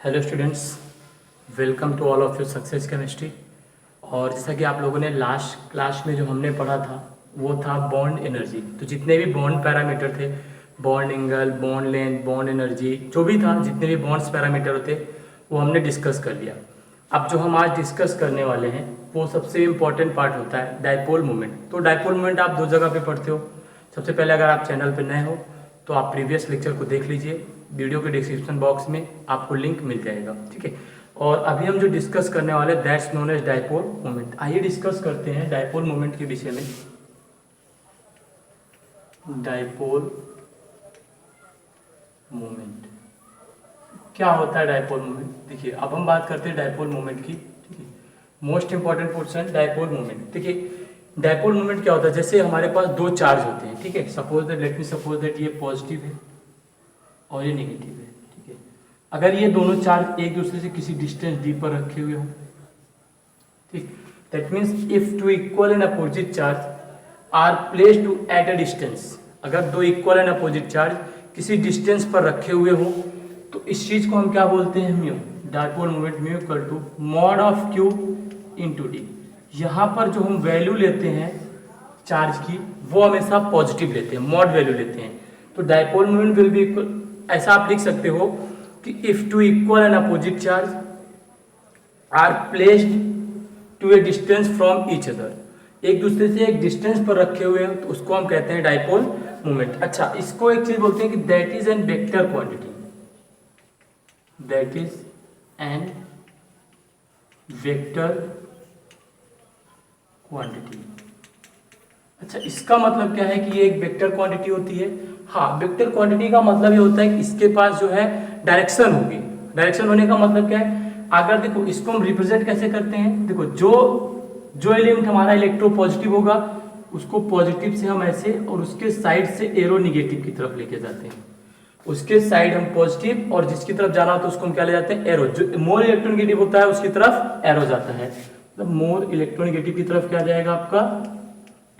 Hello students, welcome to all of you success chemistry. और जैसा कि आप लोगों ने लास्ट क्लास में जो हमने पढ़ा था वो था बॉन्ड एनर्जी। तो जितने भी बॉन्ड पैरामीटर थे, bond angle, bond length, bond energy, जो भी था, जितने भी बॉन्ड्स पैरामीटर होते वो हमने डिस्कस कर लिया। अब जो हम आज डिस्कस करने वाले हैं वो सबसे इम्पॉर्टेंट पार्ट होता है डायपोल मोमेंट। तो डायपोल मोमेंट आप दो जगह पे पढ़ते हो। सबसे पहले अगर आप चैनल पर नए हो तो आप प्रीवियस लेक्चर को देख लीजिए, वीडियो के डिस्क्रिप्शन बॉक्स में आपको लिंक मिल जाएगा, ठीक है। और अभी हम जो डिस्कस करने वाले that's known as dipole moment. आइए डिस्कस करते हैं डायपोल मोमेंट के विषय में। डायपोल मोमेंट क्या होता है? डायपोल मोमेंट देखिए, अब हम बात करते हैं डायपोल मोमेंट की, ठीक है। Most important portion dipole moment. देखिए डायपोल मोमेंट क्या होता है, जैसे हमारे पास दो चार्ज होते हैं, ठीक है। Suppose that, let me suppose that ये पॉजिटिव है और ये नेगेटिव है, ठीक है। अगर ये दोनों चार्ज एक दूसरे से किसी डिस्टेंस डी पर रखे हुए हों, ठीक, that means if two equal and opposite charge are placed to at a distance, अगर दो इक्वल एंड अपोजिट चार्ज किसी डिस्टेंस पर रखे हुए हो तो इस चीज को हम क्या बोलते हैं? Mu. Dipole moment mu equal to mod of q into d. यहाँ पर जो हम वैल्यू लेते हैं चार्ज की वो हमेशा पॉजिटिव लेते हैं, मॉड वैल्यू लेते हैं। तो dipole moment will be equal, ऐसा आप लिख सकते हो कि if two equal and opposite charge are placed to a distance from each other, एक दूसरे से एक डिस्टेंस पर रखे हुए हैं तो उसको हम कहते हैं डायपोल मोमेंट। अच्छा, इसको एक चीज बोलते हैं कि that is an vector quantity, that is an vector quantity. अच्छा, इसका मतलब क्या है कि ये एक वेक्टर क्वांटिटी होती है? हाँ, वेक्टर क्वांटिटी का मतलब ये होता है कि इसके पास जो है डायरेक्शन होगी। डायरेक्शन होने का मतलब क्या है? अगर देखो इसको हम रिप्रेजेंट कैसे करते हैं, देखो जो एलिमेंट हमारा इलेक्ट्रो पॉजिटिव होगा उसको पॉजिटिव से हम ऐसे और उसके साइड से एरो निगेटिव की तरफ लेके जाते हैं। उसके साइड हम पॉजिटिव और जिसकी तरफ जाना होता है उसको हम क्या ले जाते हैं? एरो। जो मोर इलेक्ट्रोनिगेटिव होता है उसकी तरफ एरो जाता है, मतलब मोर इलेक्ट्रोनिगेटिव की तरफ क्या जाएगा? आपका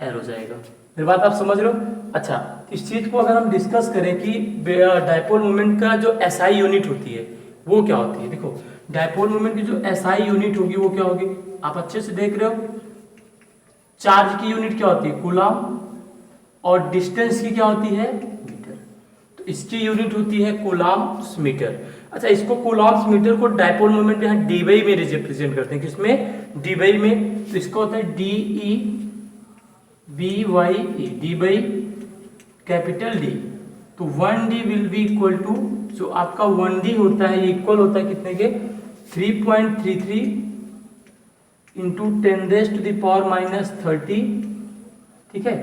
एरो जाएगा। मेरी बात आप समझ रहे हो? अच्छा, इस चीज को अगर हम डिस्कस करें कि डायपोल मोमेंट का जो एसआई यूनिट होती है वो क्या होती है, देखो डायपोल मोमेंट की जो एसआई यूनिट होगी वो क्या होगी? आप अच्छे से देख रहे हो, चार्ज की यूनिट क्या होती है? कूलम, और डिस्टेंस की क्या होती है? मीटर। तो इसकी यूनिट होती है कूलम्स मीटर। अच्छा, इसको कूलम्स मीटर को डायपोल मोमेंट यहाँ डी बाई में रिप्रेजेंट करते हैं। किसमें? डी बाई में। तो इसका होता है D E B Y E, D by capital D. तो 1d will be equal to, जो आपका 1d होता है ये इक्वल होता है कितने के? 3.33 इंटू 10⁻⁻30, ठीक है,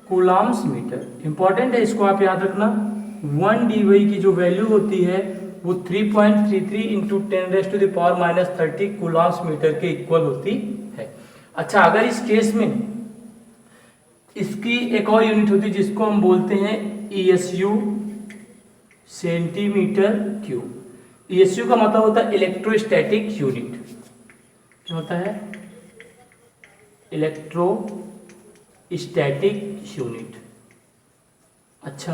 कूलम्स मीटर। इंपॉर्टेंट है, इसको आप याद रखना। 1d की जो वैल्यू होती है वो 3.33 इंटू 10⁻⁻30 कूलम्स मीटर के इक्वल होती है। अच्छा, अगर इस केस में इसकी एक और यूनिट होती है जिसको हम बोलते हैं ESU, सेंटीमीटर क्यूब। ESU का मतलब होता है इलेक्ट्रोस्टैटिक यूनिट। क्या होता है? Electrostatic unit. अच्छा,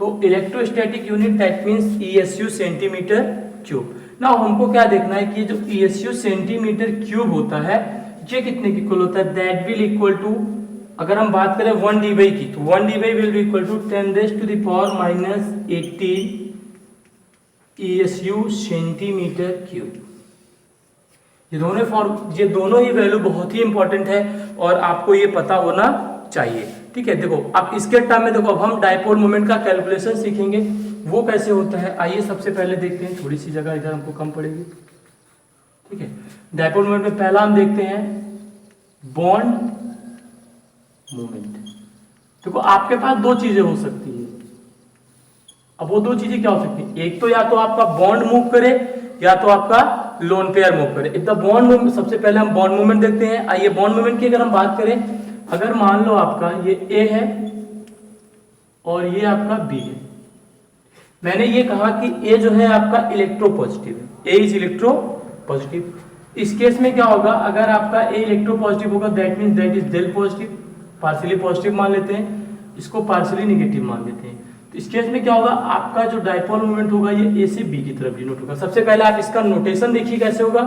तो electrostatic unit that means ESU centimetre cube. ना हमको क्या देखना है कि ये जो ESU सेंटीमीटर क्यूब होता है ये कितने की इक्वल होता है? दैट विल इक्वल टू, अगर हम बात करें 1d की, तो 1d will be equal to 10⁻⁻18 ESU centimetre cube. ये दोनों ही वैल्यू बहुत ही इंपॉर्टेंट है और आपको ये पता होना चाहिए, ठीक है। देखो अब इसके टर्म में देखो, अब हम डायपोल मोमेंट का कैलकुलेशन सीखेंगे, वो कैसे होता है। आइए सबसे पहले देखते हैं, थोड़ी सी जगह इधर हमको कम पड़ेगी, ठीक है। डायपोल मोमेंट में पहला हम देखते हैं बॉन्ड मोमेंट। देखो आपके पास दो चीजें हो सकती है। अब वो दो चीजें क्या हो सकती है? एक तो या तो आपका बॉन्ड मूव करे या तो आपका लोन पेयर मूव करे। इतना बॉन्ड मूवमेंट, सबसे पहले हम बॉन्ड मूवमेंट देखते हैं। आइए बॉन्ड मूवमेंट की अगर हम बात करें, अगर मान लो आपका ये A है और ये आपका B है। मैंने ये कहा कि A जो है आपका इलेक्ट्रो पॉजिटिव है, A इज इलेक्ट्रो पॉजिटिव। इस केस में क्या होगा? अगर आपका A इलेक्ट्रो पॉजिटिव होगा that means that is del positive, partially positive मान लेते हैं, इसको पार्शियली नेगेटिव मान लेते हैं। तो इस केस में क्या होगा, आपका जो डायपोल मोमेंट होगा ये ए से बी की तरफ डिनोट होगा। सबसे पहले आप इसका नोटेशन देखिए कैसे होगा,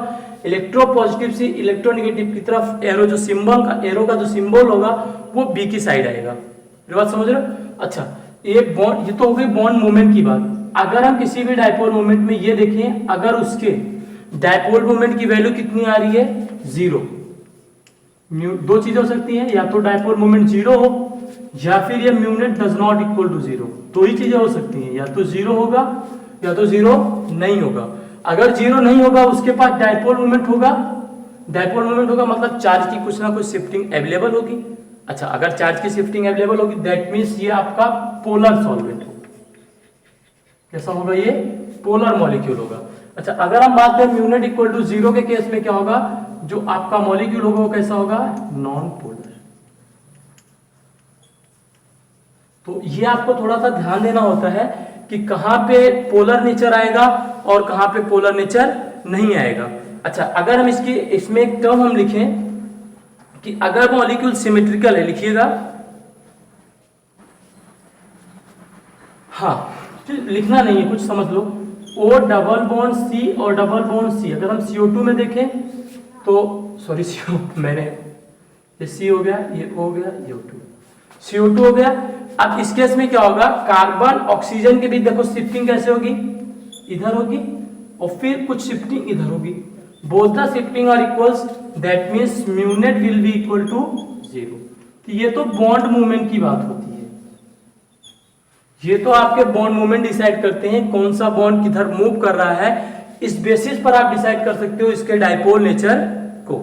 इलेक्ट्रोपॉजिटिव से इलेक्ट्रोनेगेटिव की तरफ एरो जो सिंबल का एरो का जो सिंबल होगा वो बी की साइड आएगा। मेरी बात समझ रहे हो? अच्छा, ये बॉन्ड, ये तो हो गई बॉन्ड मोमेंट की बात। अगर हम किसी भी डायपोल मोमेंट में ये देखें, अगर उसके डायपोल मोमेंट की वैल्यू कितनी आ रही है, 0, दो चीजें हो सकती हैं, या तो डायपोल मोमेंट 0 हो या फिर ये mu net does not equal to 0। दो ही चीजें हो सकती हैं, या तो 0 होगा या तो 0 नहीं होगा। अगर 0 नहीं होगा उसके पास डायपोल मोमेंट होगा, डायपोल मोमेंट होगा मतलब चार्ज की कुछ ना कुछ शिफ्टिंग अवेलेबल होगी। अच्छा, अगर चार्ज की शिफ्टिंग अवेलेबल होगी दैट मीन्स ये आपका पोलर सॉल्वेंट होगा। कैसा होगा, ये पोलर मॉलिक्यूल होगा। अच्छा, अगर हम बात करें म्यू नेट इक्वल टू 0 के केस में क्या होगा, जो आपका मॉलिक्यूल होगा वो कैसा होगा, नॉन पोलर। तो ये आपको थोड़ा सा ध्यान देना होता है कि कहां पे पोलर नेचर आएगा और कहां पे पोलर नेचर नहीं आएगा। अच्छा, अगर हम इसमें एक टर्म हम लिखें कि अगर मॉलिक्यूल सिमेट्रिकल है, लिखिएगा, हाँ लिखना नहीं है, कुछ समझ लो, O डबल बॉन्ड C और डबल बॉन्ड C। अगर हम CO2 में देखें तो सॉरी मैंने ये C हो गया, ये O हो गया, ये CO2 हो गया। अब इस केस में क्या होगा, कार्बन ऑक्सीजन के बीच देखो शिफ्टिंग कैसे होगी, इधर होगी और फिर कुछ शिफ्टिंग इधर होगी। Both the shifting are equals, that means mu net will be equal to 0। तो ये तो बॉन्ड मूवमेंट की बात होती है, ये तो आपके बॉन्ड मूवमेंट डिसाइड करते हैं कौन सा बॉन्ड किधर मूव कर रहा है। इस बेसिस पर आप डिसाइड कर सकते हो इसके डायपोल नेचर को।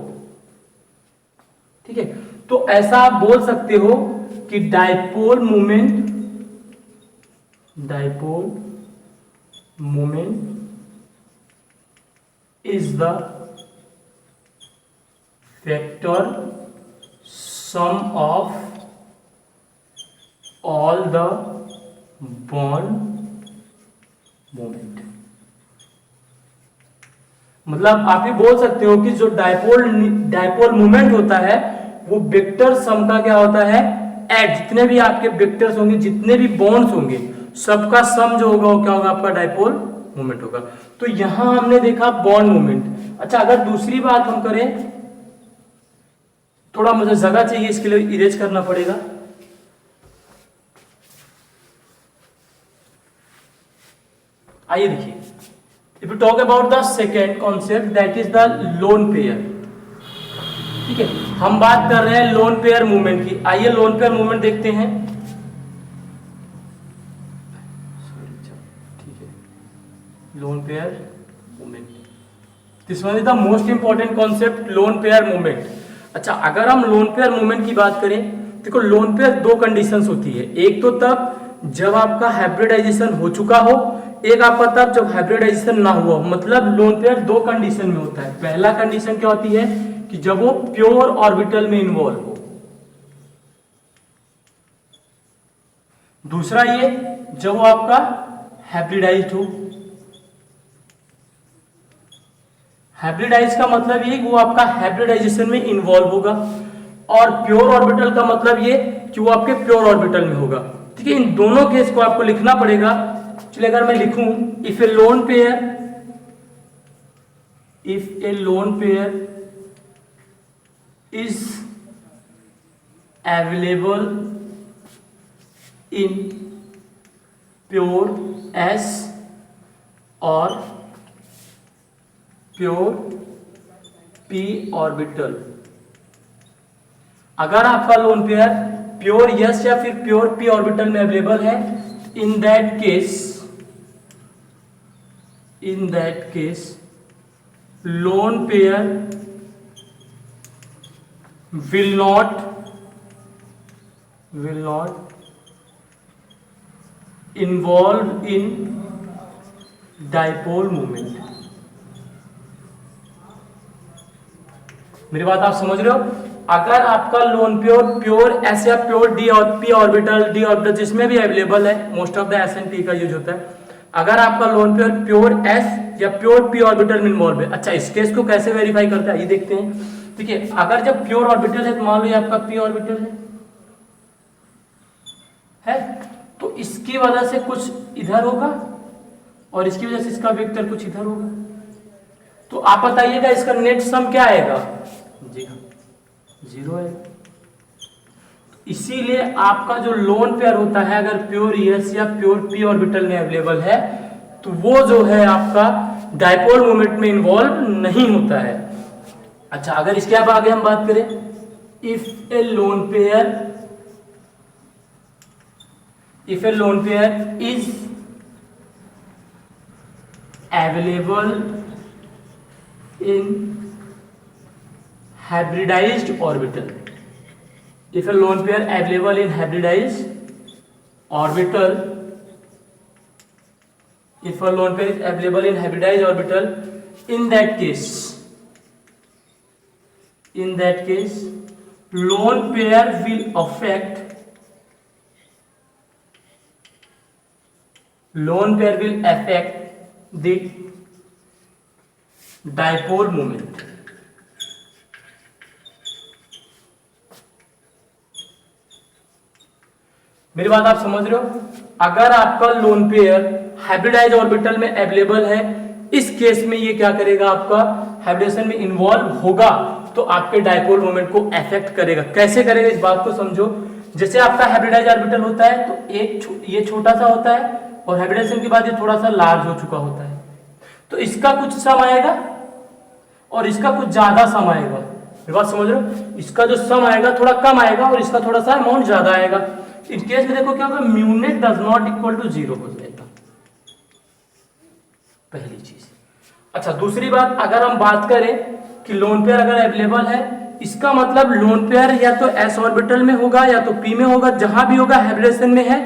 ठीक है, तो ऐसा आप बोल सकते हो कि dipole moment is the vector sum of all the bond moment. मतलब आप ये बोल सकते हो कि जो डायपोल मोमेंट होता है वो वेक्टर सम का क्या होता है, एट जितने भी आपके वेक्टर्स होंगे, जितने भी बॉन्ड्स होंगे, सबका सम जो होगा वो क्या होगा, आपका डायपोल मोमेंट होगा। तो यहां हमने देखा बॉन्ड मोमेंट। अच्छा, अगर दूसरी बात हम करें, थोड़ा मुझे जगह चाहिए इसके लिए इरेज करना पड़ेगा। आइए देखिए, if you talk about the second concept that is the lone pair. ठीक है, हम बात कर रहे हैं लोन पेयर मूवमेंट की। आइए लोन पेयर मूवमेंट देखते हैं। ठीक है, lone pair movement, this one is the most important concept, lone pair movement. अच्छा, अगर हम लोन पेयर मूवमेंट की बात करें, देखो लोन पेयर दो कंडीशंस होती है। एक तो तब जब आपका हाइब्रिडाइजेशन हो चुका हो, एक आपका तब जब हाइब्रिडाइजेशन ना हुआ। मतलब लोन पेयर दो कंडीशन में होता है। पहला कंडीशन क्या होती है कि जब वो प्योर ऑर्बिटल में इन्वॉल्व हो। दूसरा ये जब वो आपका हाइब्रिडाइज्ड हो। हाइब्रिडाइज का मतलब ये वो आपका हाइब्रिडाइजेशन में इन्वॉल्व होगा, और प्योर ऑर्बिटल का मतलब ये कि वो आपके प्योर ऑर्बिटल में होगा। ठीक है, इन दोनों केस को आपको लिखना पड़ेगा। चलिए अगर मैं लिखूं, if A lone pair is available in pure S or pure p orbital. अगर आपका लोन पेयर प्योर S या फिर प्योर p ऑर्बिटल में अवेलेबल है, in that case lone pair will not involve in dipole moment। मेरी बात आप समझ रहे हो? अगर आपका लोन प्योर एस या प्योर डी और पी ऑर्बिटल जिसमें भी अवेलेबल है, most of the S and P का यूज होता है। अगर आपका लोन प्योर एस या प्योर पी ऑर्बिटल में इन्वॉल्व है। अच्छा, इस केस को कैसे वेरीफाई करता है ये देखते हैं। ठीक है, अगर जब प्योर ऑर्बिटल है तो मान लो ये आपका पी ऑर्बिटल है, तो तो इसकी वजह से कुछ इधर होगा और इसकी वजह से इसका वेक्टर कुछ इधर होगा। तो आप बताइएगा इसका नेट सम क्या आएगा? जी हाँ, 0 है। इसीलिए आपका जो लोन पेयर होता है अगर प्योर एस या प्योर पी ऑर्बिटल में अवेलेबल है तो वो जो है आपका डायपोल मोमेंट में इन्वॉल्व नहीं होता है। अच्छा, अगर इसके अब आगे हम बात करें, if A loan pair is available in hybridized orbital, if a lone pair available in hybridized orbital, if a lone pair is available in hybridized orbital, in that case lone pair will affect the dipole moment. मेरी बात आप समझ रहे हो? अगर आपका lone pair hybridise orbital में available है, इस केस में ये क्या करेगा, आपका हाइब्रिडेशन में इन्वॉल्व होगा तो आपके डायपोल मोमेंट को अफेक्ट करेगा। कैसे करेगा इस बात को समझो। जैसे आपका हाइब्रिडाइज ऑर्बिटल होता है तो एक ये छोटा सा होता है और हाइब्रिडेशन के बाद ये थोड़ा सा लार्ज हो चुका होता है, तो इसका कुछ सम आएगा और इसका कुछ ज्यादा सम आएगा। मेरी बात समझ रहे हो? इसका जो सम आएगा थोड़ा कम आएगा और इसका थोड़ा सा अमाउंट ज्यादा आएगा। इस केस में देखो क्या होगा, mu net does not equal to 0 हो जाएगा, पहली चीज। अच्छा, दूसरी बात, अगर हम बात करें कि लोन पेयर अगर अवेलेबल है, इसका मतलब लोन पेयर या तो एस ऑर्बिटल में होगा या तो पी में होगा, जहां भी होगा हाइब्रिडेशन में है,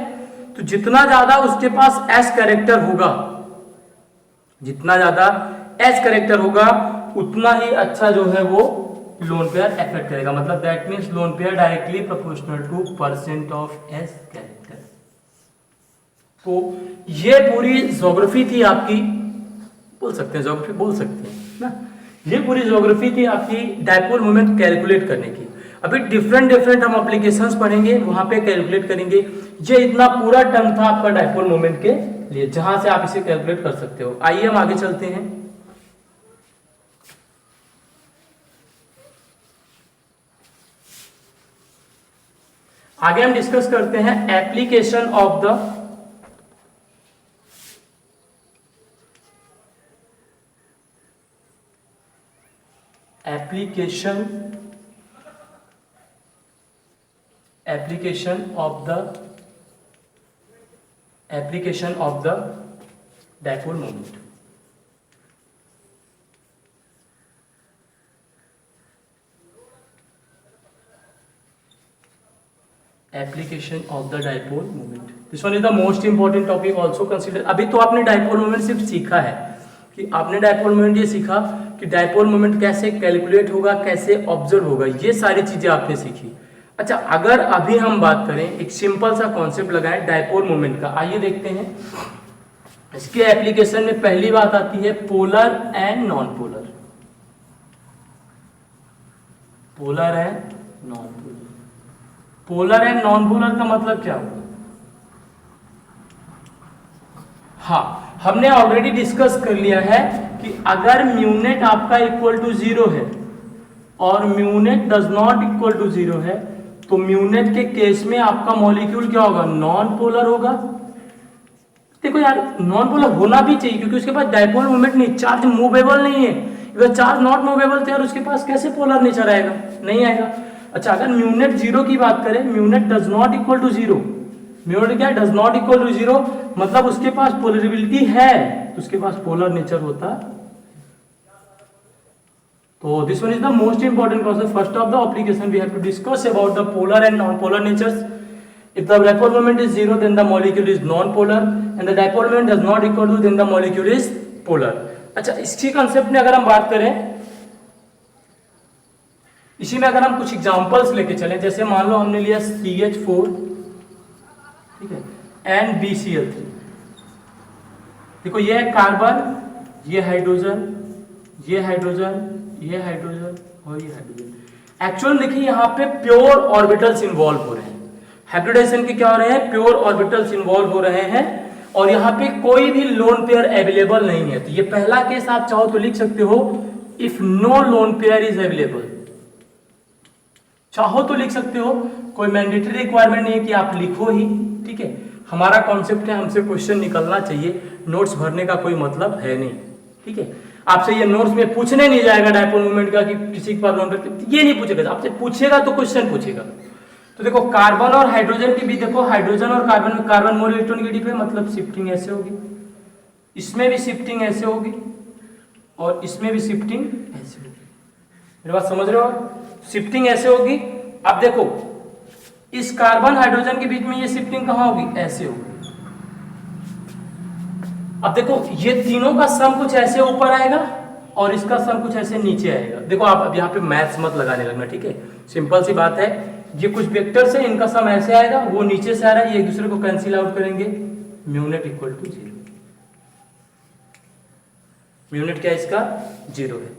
तो जितना ज्यादा उसके पास एस कैरेक्टर होगा, जितना ज्यादा एस कैरेक्टर होगा उतना ही अच्छा जो है वो लोन पेयर अफेक्ट करेगा। मतलब that means lone pair directly proportional two percent of S character. तो ये पूरी ज्योग्राफी थी आपकी, बोल सकते हैं ज्योग्राफी, बोल सकते हैं ना, ये पूरी ज्योग्राफी थी आपकी डायपोल मोमेंट कैलकुलेट करने की। अभी डिफरेंट हम एप्लीकेशंस पढ़ेंगे, वहां पे कैलकुलेट करेंगे। ये इतना पूरा टर्म था आपका डायपोल मोमेंट के लिए, जहां से आप इसे कैलकुलेट कर सकते हो। आइए हम आगे चलते हैं। आगे हम डिस्कस करते हैं application of the application of the dipole moment। Application of the dipole moment, this one is the most important topic also consider। अभी तो आपने डायपोल मोमेंट सिर्फ सीखा है कि आपने डायपोल मोमेंट ये सीखा कि डायपोल मोमेंट कैसे कैलकुलेट होगा, कैसे ऑब्जर्व होगा, ये सारी चीजें आपने सीखी। अच्छा, अगर अभी हम बात करें, एक सिंपल सा कॉन्सेप्ट लगाएं डायपोल मोमेंट का, आइए देखते हैं। इसके एप्लीकेशन में पहली बात आती है polar and non polar. Polar and non polar. Polar and non polar का मतलब क्या होगा? हाँ, हमने ऑलरेडी डिस्कस कर लिया है कि अगर म्यूनेट आपका इक्वल टू 0 है और म्यूनेट डज नॉट इक्वल टू 0 है, तो म्यूनेट के केस में आपका मॉलिक्यूल क्या होगा? नॉन पोलर होगा। देखो यार, नॉन पोलर होना भी चाहिए क्योंकि उसके पास डायपोल मोमेंट नहीं, चार्ज मूवेबल नहीं है। अगर चार्ज नॉट मूवेबल थे और उसके पास कैसे पोलर नेचर आएगा? नहीं आएगा। अच्छा, अगर म्यूनेट 0 की बात करें, म्यूनेट डज नॉट इक्वल टू 0, म्यूनेट क्या है? डज नॉट इक्वल टू 0, मतलब उसके पास पोलरिबिलिटी है, तो उसके पास पोलर नेचर होता। तो this one is the most important concept. First of the application we have to discuss about the polar and non polar natures. If the dipole moment is 0, then the molecule is non-polar, and the dipole moment does not equal to, then the molecule is polar। अच्छा, इसी concept में अगर हम बात करें, इसी में अगर हम कुछ एग्जांपल्स लेके चलें, जैसे मान लो हमने लिया CH4, ठीक है, एंड BCl3। देखो ये है कार्बन, ये हाइड्रोजन, ये हाइड्रोजन, ये हाइड्रोजन और ये हाइड्रोजन। एक्चुअल देखिए यहाँ पे प्योर ऑर्बिटल्स इन्वॉल्व हो रहे हैं। हाइब्रिडाइजेशन के क्या हो रहे हैं, प्योर ऑर्बिटल्स इन्वॉल्व हो रहे हैं और यहाँ पे कोई भी लोन पेयर अवेलेबल नहीं है। तो ये पहला केस आप चाहो तो लिख सकते हो, if no lone pair is available, चाहो तो लिख सकते हो, कोई मैंडेटरी रिक्वायरमेंट नहीं है कि आप लिखो ही, ठीक है। हमारा कॉन्सेप्ट है, हमसे क्वेश्चन निकलना चाहिए, नोट्स भरने का कोई मतलब है नहीं, ठीक है। आपसे ये नोट्स में पूछने नहीं जाएगा डायपोल मूवमेंट का कि किसी के पास लोन पेयर, ये नहीं पूछेगा, आपसे पूछेगा तो क्वेश्चन पूछेगा। तो देखो कार्बन और हाइड्रोजन के बीच, देखो हाइड्रोजन और कार्बन में कार्बन मोर इलेक्ट्रोनेगेटिव है, मतलब शिफ्टिंग ऐसे होगी, इसमें भी शिफ्टिंग ऐसे होगी और इसमें भी शिफ्टिंग ऐसे होगी। मेरी बात समझ रहे हो, शिफ्टिंग ऐसे होगी। अब देखो इस कार्बन हाइड्रोजन के बीच में ये शिफ्टिंग कहां होगी, ऐसे होगी। अब देखो ये तीनों का सम कुछ ऐसे ऊपर आएगा और इसका सम कुछ ऐसे नीचे आएगा। देखो आप अब यहाँ पे मैथ्स मत लगाने लगना, ठीक है, सिंपल सी बात है। ये कुछ वेक्टर्स है, इनका सम ऐसे आएगा, वो नीचे से आ रहा है, ये एक दूसरे को कैंसिल आउट करेंगे, म्यूनेट इक्वल टू 0। म्यूनेट क्या है इसका, 0 है।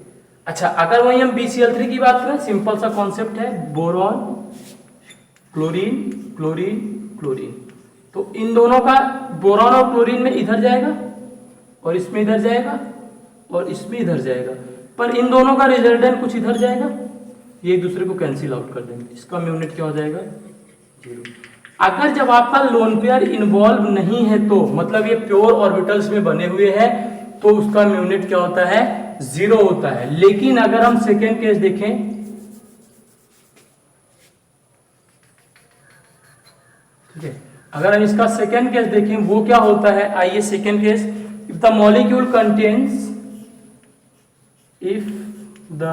अच्छा, अगर वही हम BCl3 की बात करें, सिंपल सा कॉन्सेप्ट है, बोरॉन क्लोरीन क्लोरीन क्लोरीन, तो इन दोनों का बोरॉन और क्लोरीन में इधर जाएगा और इसमें इधर जाएगा और इसमें इधर जाएगा, पर इन दोनों का रिजल्टेंट कुछ इधर जाएगा, ये एक दूसरे को कैंसिल आउट कर देंगे, इसका म्यूनेट क्या हो जाएगा, 0। अगर जब आपका लोन पेयर इन्वॉल्व नहीं है तो मतलब ये प्योर ऑर्बिटल्स में बने हुए हैं, तो उसका म्यूनेट क्या होता है, 0 होता है। लेकिन अगर हम सेकेंड केस देखें, ठीक है, अगर हम इसका सेकेंड केस देखें वो क्या होता है, आइए second case, if the molecule contains, if the,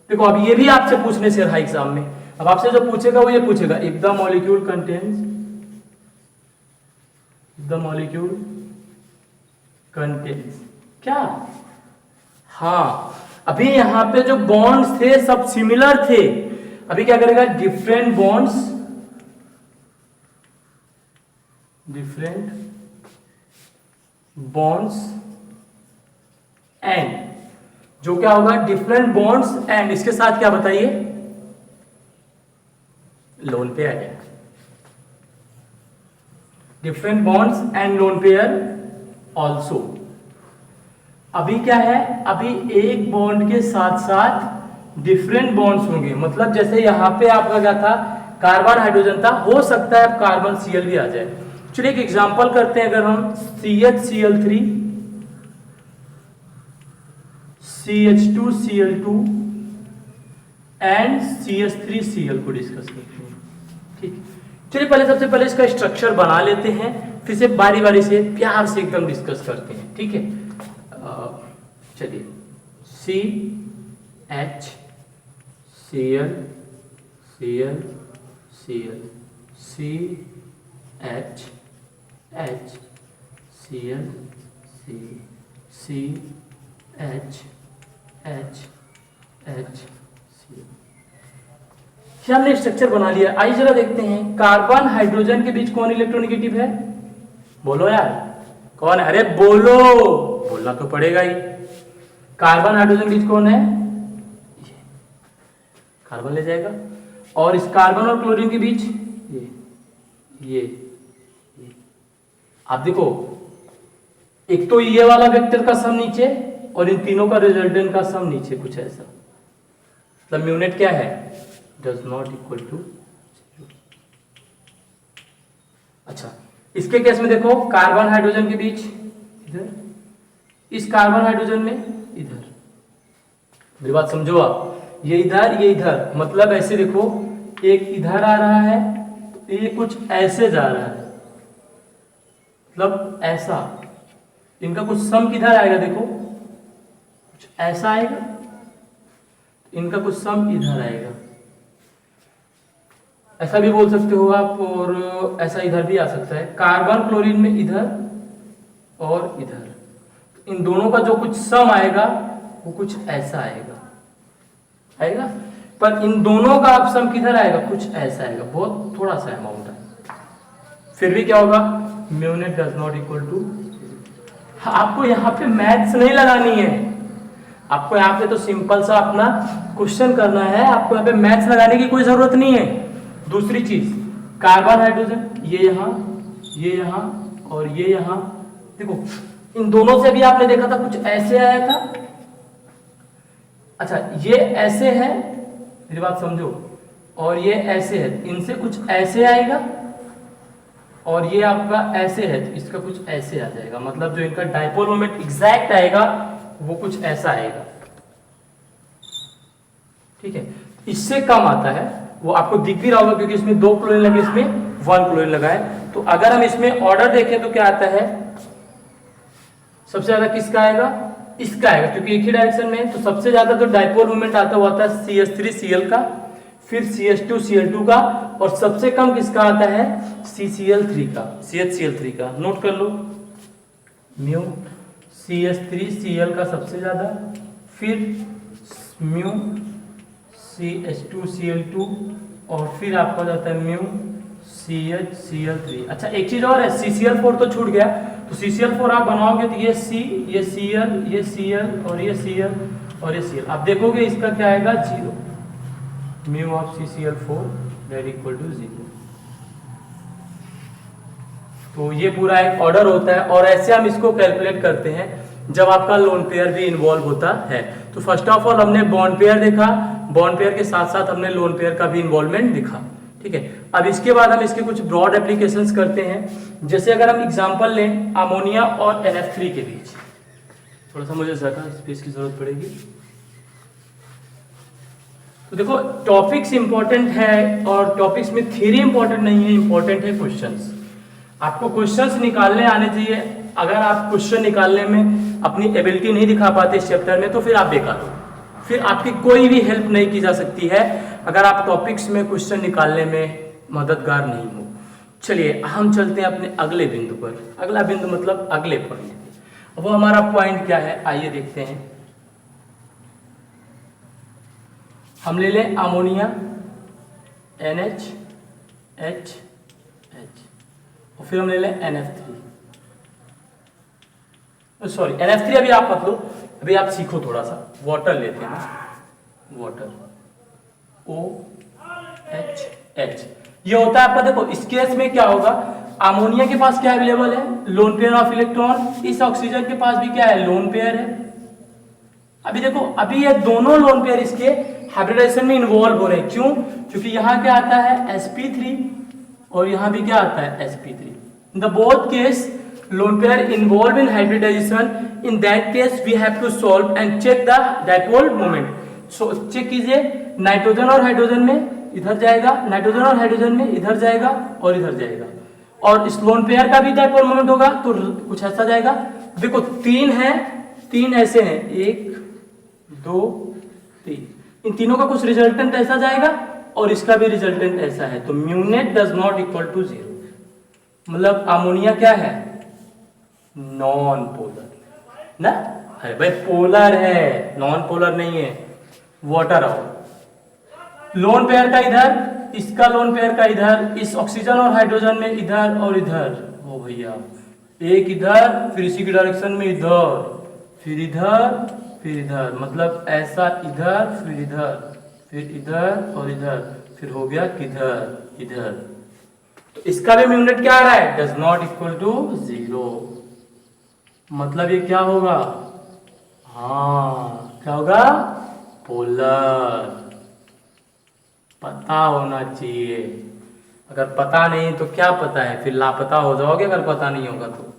देखो अब ये भी आपसे पूछने से रहा एग्जाम में, अब आपसे जो पूछेगा वो ये पूछेगा, if the molecule contains, the molecule contains क्या, हाँ, अभी यहां पे जो बॉन्ड्स थे सब सिमिलर थे, अभी क्या करेगा, different bonds, different bonds and, जो क्या होगा, डिफरेंट बॉन्ड्स एंड, इसके साथ क्या बताइए, लोन पेयर है, different bonds and lone pair also. अभी क्या है, अभी एक बॉन्ड के साथ साथ डिफरेंट बॉन्ड्स होंगे, मतलब जैसे यहां पे आपका क्या था, कार्बन हाइड्रोजन था, हो सकता है कार्बन Cl भी आ जाए। चलिए एक एग्जांपल करते हैं, अगर हम CHCl3 CH2Cl2 एंड CH3Cl को डिस्कस करते हैं, ठीक। चलिए पहले सबसे पहले इसका स्ट्रक्चर बना लेते हैं, फिर से बारी बारी से प्यार से एकदम डिस्कस करते हैं, ठीक है। चलिए CH Cl Cl Cl CH H Cl C H H H Cl, हमने स्ट्रक्चर बना लिया। आइए जरा देखते हैं, कार्बन हाइड्रोजन के बीच कौन इलेक्ट्रोनेगेटिव है, बोलो यार कौन है, अरे बोलो, बोलना तो पड़ेगा ही। कार्बन हाइड्रोजन के बीच कौन है, कार्बन ले जाएगा, और इस कार्बन और क्लोरीन के बीच ये आप देखो, एक तो ये वाला वेक्टर का सम नीचे और इन तीनों का रिजल्टेंट का सम नीचे, कुछ ऐसा, मतलब म्यूनेट क्या है, डज नॉट इक्वल टू 0। अच्छा, इसके केस में देखो, कार्बन हाइड्रोजन के बीच इधर, इस कार्बन हाइड्रोजन में इधर, मेरी बात समझो आप, ये इधर, मतलब ऐसे देखो, एक इधर आ रहा है तो ये कुछ ऐसे जा रहा है, मतलब ऐसा, इनका कुछ सम किधर आएगा, देखो कुछ ऐसा आएगा, इनका कुछ सम इधर आएगा, ऐसा भी बोल सकते हो आप, और ऐसा इधर भी आ सकता है, कार्बन क्लोरीन में इधर और इधर, तो इन दोनों का जो कुछ सम आएगा वो कुछ ऐसा आएगा, पर इन दोनों का अब सम किधर आएगा, कुछ ऐसा आएगा, बहुत थोड़ा सा अमाउंट है, फिर भी क्या होगा, म्यूनेट डज नॉट इक्वल टू। आपको यहाँ पे मैथ्स नहीं लगानी है, आपको यहाँ पे तो सिंपल सा अपना क्वेश्चन करना है, आपको यहाँ पे मैथ्स लगाने की कोई जरूरत नहीं है। दूसरी चीज, कार्बन हाइड्रोजन ये यहाँ और ये यहाँ। देखो इन दोनों से भी आपने देखा था कुछ ऐसे आया था। अच्छा ये ऐसे है, मेरी बात समझो, और ये ऐसे है, इनसे कुछ ऐसे आएगा और ये आपका ऐसे है तो इसका कुछ ऐसे आ जाएगा। मतलब जो इनका डाइपोल मोमेंट एग्जैक्ट आएगा वो कुछ ऐसा आएगा। ठीक है, इससे कम आता है वो आपको दिख भी रहा होगा क्योंकि इसमें 2 क्लोरीन लगे, इसमें 1 क्लोरीन लगा है। तो अगर हम इसमें ऑर्डर देखें तो क्या आता है, सबसे ज्यादा किसका आएगा, इसका आएगा क्योंकि एक ही डायरेक्शन में है। तो सबसे ज्यादा जो डाइपोल मोमेंट आता हुआ था CH3Cl का, फिर CH2Cl2 का, और सबसे कम किसका आता है CCl3 का, CHCl3 का। नोट कर लो, म्यू CH3Cl का सबसे ज्यादा, फिर म्यू CH2Cl2 और फिर आपका जाता है म्यू CHCl3। अच्छा एक चीज और है, CCl4 तो छूट गया। तो CCl4 आप बनाओगे तो ये C, ये Cl, ये Cl और ये Cl और ये Cl। आप देखोगे इसका क्या आएगा 0, mu of CCl4 that equal to 0। तो ये पूरा एक ऑर्डर होता है और ऐसे हम इसको कैलकुलेट करते हैं जब आपका लोन पेयर भी इन्वॉल्व होता है। तो फर्स्ट ऑफ ऑल हमने बॉन्ड पेयर देखा, बॉन्ड पेयर के साथ साथ हमने लोन पेयर का भी इन्वॉल्वमेंट दिखा। ठीक है, अब इसके बाद हम इसके कुछ ब्रॉड एप्लीकेशंस करते हैं। जैसे अगर हम एग्जांपल लें अमोनिया और NF3 के बीच, थोड़ा सा मुझे ज्यादा स्पेस की जरूरत पड़ेगी। तो देखो टॉपिक्स इंपॉर्टेंट है और टॉपिक्स में थ्योरी इंपॉर्टेंट नहीं है, इंपॉर्टेंट है क्वेश्चंस। आपको क्वेश्चंस निकालने आने चाहिए। अगर आप क्वेश्चन निकालने में अपनी एबिलिटी नहीं दिखा पाते इस चैप्टर में तो फिर आप बेकार हो, फिर आपकी कोई भी हेल्प नहीं की जा सकती है अगर आप टॉपिक्स में क्वेश्चन निकालने में मददगार नहीं हो। चलिए हम चलते हैं अपने अगले बिंदु पर। अगला बिंदु मतलब अगले पॉइंट। वो हमारा पॉइंट क्या है आइए देखते हैं। हम ले लें अमोनिया NH और फिर हम ले लें NF3, सॉरी NF3 अभी आप मत लो, अभी आप सीखो थोड़ा सा। वाटर लेते हैं, वाटर OH। ये होता है आपका, देखो इस केस में क्या होगा, अमोनिया के पास क्या अवेलेबल है, लोन पेयर ऑफ इलेक्ट्रॉन। इस ऑक्सीजन के पास भी क्या है, लोन पेयर है। अभी देखो अभी ये दोनों लोन पेयर इसके हाइब्रिडाइजेशन में इन्वॉल्व हो रहे हैं। क्यों, क्योंकि यहाँ क्या आता है sp3 और यहाँ भी क्या आता है sp3। In the both case lone pair involved in hybridization. In that case we have to solve and check the dipole moment. So check कीजिए, नाइट्रोजन और हाइड्रोजन में इधर जाएगा, नाइट्रोजन और हाइड्रोजन में इधर जाएगा और इधर जाएगा, और इस लोन पेयर का भी डाइपोल मोमेंट होगा तो कुछ ऐसा जाएगा। देखो 3 है, 3 ऐसे हैं, 1 2 3, इन तीनों का कुछ रिजल्टेंट ऐसा जाएगा और इसका भी रिजल्टेंट ऐसा है। तो म्यूनेट डज नॉट इक्वल टू 0, मतलब अमोनिया क्या है, नॉन पोलर ना। अरे भाई पोलर है, नॉन पोलर नहीं है। वाटर आओ, लोन पेयर का इधर, इसका लोन पेयर का इधर, इस ऑक्सीजन और हाइड्रोजन में इधर और इधर। ओ भैया एक इधर, फिर इसी की डायरेक्शन में इधर, फिर इधर, फिर इधर, मतलब ऐसा इधर, फिर इधर, फिर इधर और इधर, फिर हो गया किधर, इधर। तो इसका भी म्यूनेट क्या आ रहा है, डज नॉट इक्वल टू 0। मतलब ये क्या होगा, हाँ क्या होगा, पोलर। पता होना चाहिए, अगर पता नहीं तो क्या पता है, फिर लापता हो जाओगे अगर पता नहीं होगा तो।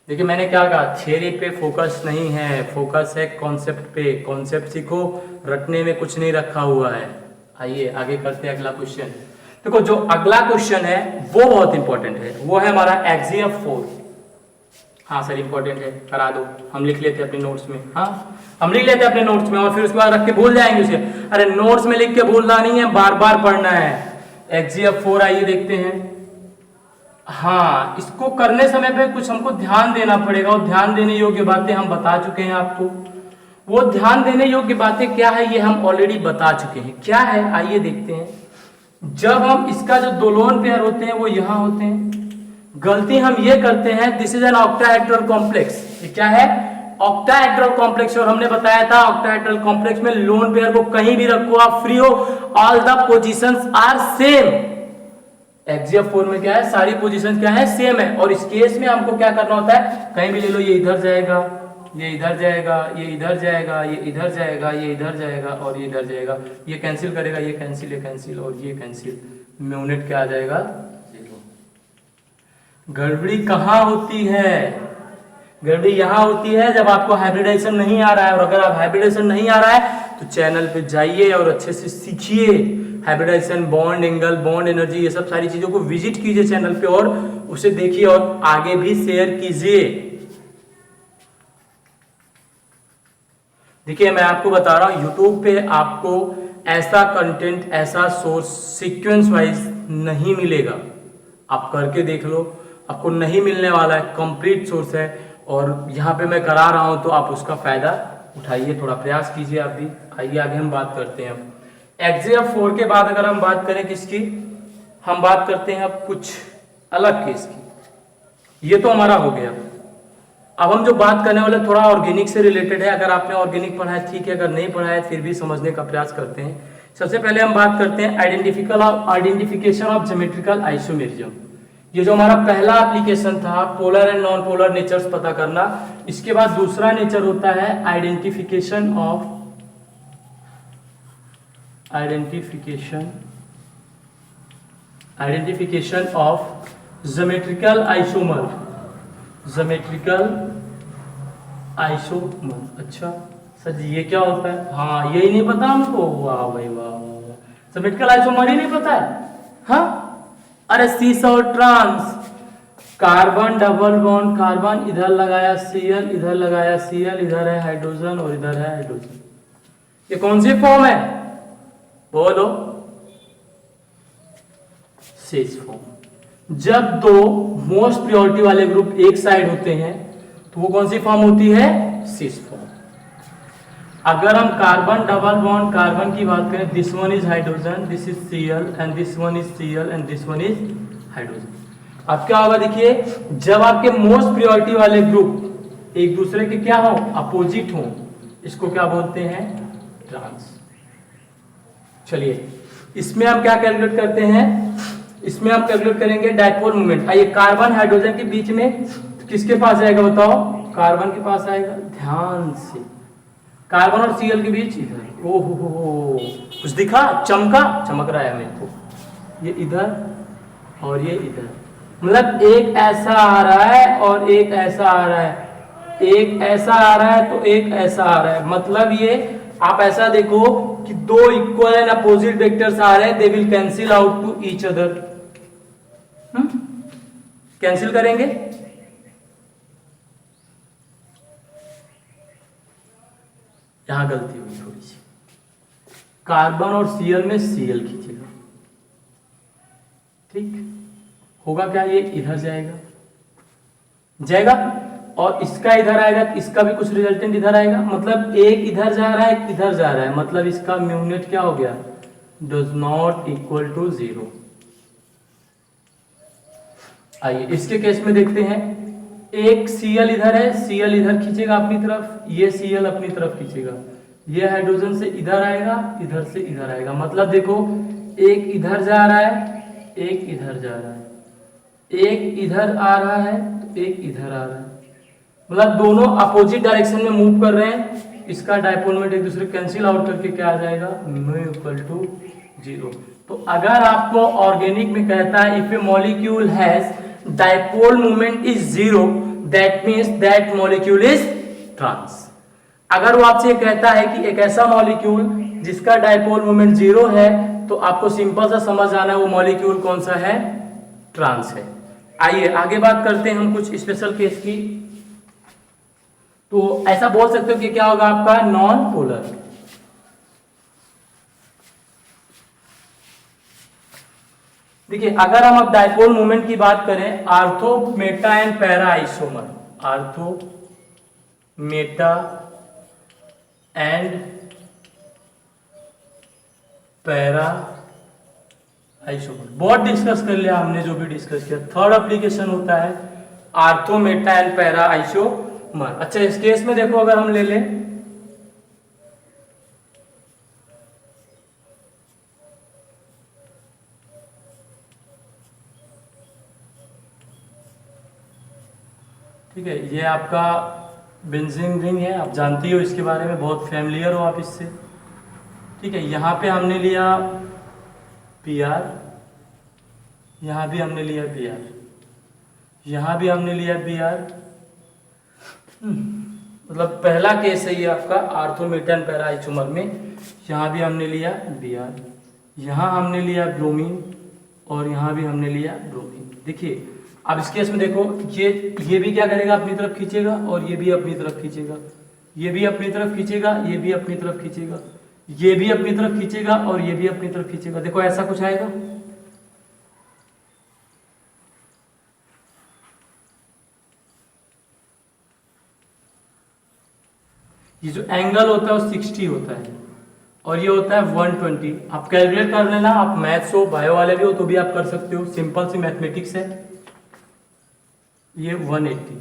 देखिए मैंने क्या कहा, थ्योरी पे फोकस नहीं है, फोकस है कॉन्सेप्ट पे। कॉन्सेप्ट सीखो, रटने में कुछ नहीं रखा हुआ है। आइए आगे करते हैं अगला क्वेश्चन। देखो जो अगला क्वेश्चन है वो बहुत इंपॉर्टेंट है, वो है हमारा XeF4। हाँ सर इंपॉर्टेंट है, करा दो, हम लिख लेते हैं अपने नोट्स में। हाँ हम लिख लेते हैं अपने नोट्स में और फिर उसके बाद रख के भूल जाएंगे उसे। अरे नोट्स में लिख के भूलना नहीं है, बार बार पढ़ना है। XeF4 आइए देखते हैं। हाँ इसको करने समय पे कुछ हमको ध्यान देना पड़ेगा, और ध्यान देने योग्य बातें हम बता चुके हैं आपको। वो ध्यान देने योग्य बातें क्या है ये हम ऑलरेडी बता चुके हैं। क्या है आइए देखते हैं। जब हम इसका जो दो लोन पेयर होते हैं वो यहाँ होते हैं, गलती हम ये करते हैं, this is an octahedral complex. ये क्या है, ऑक्टाहेड्रल कॉम्प्लेक्स। और हमने बताया था ऑक्टाहेड्रल कॉम्प्लेक्स में लोन पेयर को कहीं भी रखो आप, फ्री हो, all the positions are same. HCF4 में क्या है, सारी पोजीशन क्या है, सेम है। और इस केस में हमको क्या करना होता है, कहीं भी ले लो, ये इधर जाएगा, ये इधर जाएगा, ये इधर जाएगा, ये इधर जाएगा, ये इधर जाएगा और ये इधर जाएगा, ये कैंसिल करेगा, ये कैंसिल, ये कैंसिल और ये कैंसिल, म्यूनिट क्या आ जाएगा, 0। गड़बड़ी कहाँ होती है, गड़बड़ी यहाँ होती है जब आपको हाइब्रिडाइजेशन नहीं आ रहा है। और अगर आप हाइब्रिडाइजेशन नहीं आ रहा है तो चैनल पे जाइए और अच्छे से सीखिए hybridisation, bond angle, bond energy, ये सब सारी चीजों को विजिट कीजिए चैनल पे और उसे देखिए और आगे भी शेयर कीजिए। देखिए मैं आपको बता रहा हूं, यूट्यूब पे आपको ऐसा कंटेंट, ऐसा सोर्स सीक्वेंस वाइज नहीं मिलेगा। आप करके देख लो, आपको नहीं मिलने वाला है, कंप्लीट सोर्स है। और यहाँ पे मैं करा रहा हूं तो आप उसका फायदा उठाइए, थोड़ा प्रयास कीजिए आप भी। आइए आगे हम बात करते हैं। HCF4 के बाद अगर हम बात करें किसकी, हम बात करते हैं अब कुछ अलग केस की। ये तो हमारा हो गया। अब हम जो बात करने वाले थोड़ा ऑर्गेनिक से रिलेटेड है। अगर आपने ऑर्गेनिक पढ़ा है ठीक है, अगर नहीं पढ़ा है फिर भी समझने का प्रयास करते हैं। सबसे पहले हम बात करते हैं आइडेंटिफिकेशन ऑफ ज्योमेट्रिकल आइसोमेरिज्म। ये जो हमारा पहला एप्लीकेशन था, polar and non polar natures पता करना। इसके बाद दूसरा नेचर होता है आइडेंटिफिकेशन ऑफ ज्योमेट्रिकल आइसोमर। अच्छा सर जी ये क्या होता है, हाँ यही नहीं पता हमको, वाह भाई वाह, ज्योमेट्रिकल आइसोमर ही नहीं पता है, हाँ। अरे सीस और trans, carbon double bond, carbon इधर लगाया Cl, इधर लगाया Cl, इधर है हाइड्रोजन और इधर है हाइड्रोजन। ये कौन सी फॉर्म है, बोलो, सीस फॉर्म। जब दो मोस्ट प्रियोरिटी वाले ग्रुप एक साइड होते हैं तो वो कौन सी फॉर्म होती है, सीस फॉर्म। अगर हम कार्बन डबल बॉन्ड कार्बन की बात करें, this one is hydrogen, this is Cl and this one is Cl and this one is hydrogen. अब क्या होगा देखिए, जब आपके मोस्ट प्रियोरिटी वाले ग्रुप एक दूसरे के क्या हो, अपोजिट हो, इसको क्या बोलते हैं, ट्रांस। चलिए इसमें हम क्या कैलकुलेट करते हैं, इसमें हम कैलकुलेट करेंगे डाइपोल मोमेंट। आइए कार्बन हाइड्रोजन के बीच में किसके पास आएगा बताओ, कार्बन के पास आएगा, ध्यान से, कार्बन और Cl के बीच इधर, ओहो कुछ दिखा, चमक रहा है मेरे को, ये इधर और ये इधर, मतलब एक ऐसा आ रहा है और एक ऐसा आ रहा है, एक ऐसा आ रहा है तो एक ऐसा आ रहा है। मतलब ये आप ऐसा देखो कि दो इक्वल एंड अपोजिट वेक्टर्स आ रहे हैं, they will cancel out to each other. Cancel करेंगे, यहां गलती हुई थोड़ी सी, कार्बन और Cl में Cl खींचेगा, ठीक होगा क्या, ये इधर जाएगा और इसका इधर आएगा, इसका भी कुछ रिजल्टेंट इधर आएगा, मतलब एक इधर जा रहा है एक इधर जा रहा है, मतलब इसका म्यूनेट क्या हो गया, डज नॉट इक्वल टू 0। आइए इसके केस में देखते हैं, एक Cl इधर है, Cl इधर खींचेगा अपनी तरफ, ये Cl अपनी तरफ खींचेगा, ये हाइड्रोजन से इधर आएगा, इधर से इधर आएगा, मतलब देखो एक इधर जा रहा है, एक इधर जा रहा है, एक इधर आ रहा है तो एक इधर आ रहा है, मतलब दोनों अपोजिट डायरेक्शन में मूव कर रहे हैं। इसका डाइपोल मोमेंट एक दूसरे कैंसिल आउट करके क्या आ जाएगा, म्यू इक्वल टू 0। तो अगर आपको ऑर्गेनिक में कहता है if a molecule has dipole moment is 0 that means that molecule is trans. अगर वो आपसे कहता है कि एक ऐसा मॉलिक्यूल जिसका डाइपोल मोमेंट 0 है तो आपको सिंपल सा समझ आना है वो मॉलिक्यूल कौन सा है, ट्रांस है। आइए आगे बात करते हैं हम कुछ स्पेशल केस की। तो ऐसा बोल सकते हो कि क्या होगा आपका, नॉन पोलर। देखिए अगर हम अब डाइपोल मोमेंट की बात करें, ortho Meta and para isomer, ortho Meta and para isomer, बहुत डिस्कस कर लिया हमने, जो भी डिस्कस किया। थर्ड एप्लीकेशन होता है ortho Meta and para isomer. अच्छा इस केस में देखो अगर हम ले लें, ठीक है, ये आपका बेंजीन रिंग है, आप जानती हो इसके बारे में, बहुत फैमिलियर हो आप इससे। ठीक है, यहाँ पे हमने लिया Pr, यहाँ भी हमने लिया Pr, यहाँ भी हमने लिया Br। मतलब पहला केस है ये आपका आर्थोमेटन पैरा आइसोमर में, यहाँ भी हमने लिया Br, यहाँ हमने लिया ब्रोमीन और यहाँ भी हमने लिया ब्रोमीन। देखिए अब इस केस में देखो, ये भी क्या करेगा, अपनी तरफ खींचेगा और ये भी अपनी तरफ खींचेगा, ये भी अपनी तरफ खींचेगा, ये भी अपनी तरफ खींचेगा, ये भी अपनी तरफ खींचेगा और ये भी अपनी तरफ खींचेगा। देखो ऐसा कुछ आएगा। ये जो एंगल होता है वो 60 होता है और ये होता है 120। आप कैलकुलेट कर लेना, आप मैथ्स हो, बायो वाले भी हो तो भी आप कर सकते हो, सिंपल सी मैथमेटिक्स है। ये 180।